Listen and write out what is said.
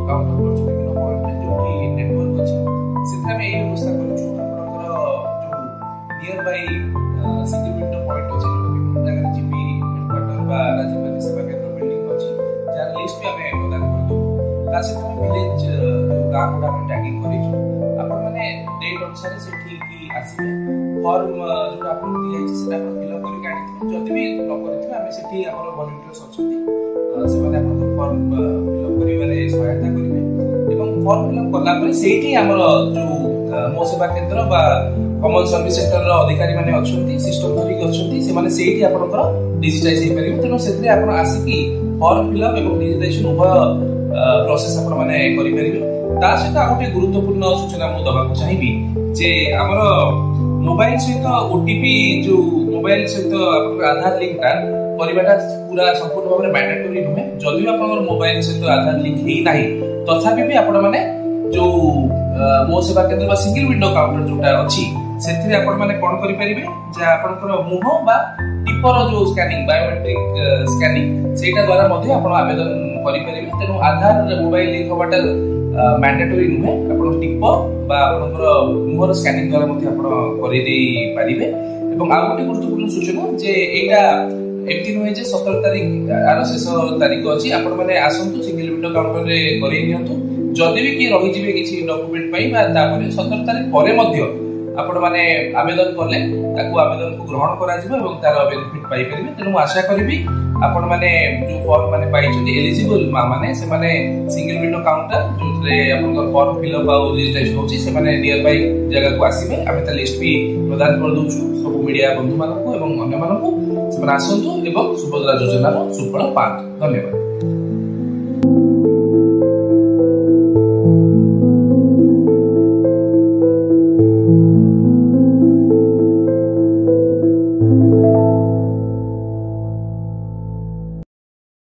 Counter करछु विभिन्न point रे जोटी network अछि सेथा में एई व्यवस्था करछु आपनकर जो near by single window point अछि विभिन्न जगह जीपी हेडक्वार्टर बा राजीव सेवा केंद्र बिल्डिंग अछि जार लिस्ट भी हमें प्रदान करदु तासे हम विलेज जो गांव गुडा में टैगिंग करिछु आपन माने डेट अनुसार से ठीक की आसीबे फॉर्म जो आपन दिया छै सेटा आपन फिल करि काटिथिबे जति भी न करिथिबे हमें सेठी हमर वॉलंटियर्स अछथि से माने आपन फॉर्म फिल करिबारे सहायता करिवे एवं फॉर्म फिल करला परे सेठी हमर जो मो सेवा केंद्र बा कॉमन सर्विस सेंटर रो अधिकारी माने अछथि सिस्टम धरि अछथि से माने सेठी आपनकर डिजिटाइज हे परिबे तनो सेतरे आपन आसी फॉर्म फिल एवं डिजिटाइजेशन उभय प्रोसेस आपण माने करि परिबे ता सहित गोटे गुरुत्वपूर्ण सूचना मु दबाक चाहिबी जे हमर मोबाइल सहित ओटीपी जो मोबाइल सहित आपन आधार लिंक ता परिबाटा पूरा संपूर्ण भाबरे मैंडेटरी नुहे जदि आपन मोबाइल सहित आधार लिंक हेई नाही तथापि भी आपण माने जो मो सेवा केंद्र बा सिंगल विंडो काउंटर जोटा अछि सेथिरे आपण माने कोन करि परिबे जे आपनकर मुह बा टिपर जो स्कैनिंग बायोमेट्रिक स्कैनिंग सेटा द्वारा मध्ये आपण आवेदन करि परिबे तेनु आधार मोबाइल लिंक होबाटा मैंडेटरी नुहे आपण टिप बा आपनकर मुहर स्कैनिंग द्वारा मध्ये आपण करि देई परिबे एवं आ गोटे गुरुत्वपूर्ण सूचना जे एटा एमती नुहे जे 17 तारिख आर शेष तारिख अछि आपण माने आसंतु सिंगल विंडो काउंटर रे करि नियंतु जदि भी की रहि जिवे किछि डॉक्यूमेंट पई बा तापरे 17 तारिख परे मध्ये आपण माने आवेदन करले ताकू आवेदन को ग्रहण करा जिवो एवं तार बेनिफिट पाई परिबे तेनु आशा करबी आपण माने जो फॉर्म माने पाई छथि एलिजिबल माने से माने सिंगल विंडो काउंटर जोतरे आपण फॉर्म फिल अप आ रजिस्ट्रेशन होछि से माने नियर बाय जगह को आसीबे आमे ता लिस्ट भी प्रदान कर दोछु सब मीडिया बंधु मानको एवं अन्य मानको से माने आसंतु एवं सुभद्रा योजना रो सुफल पात धन्यवाद।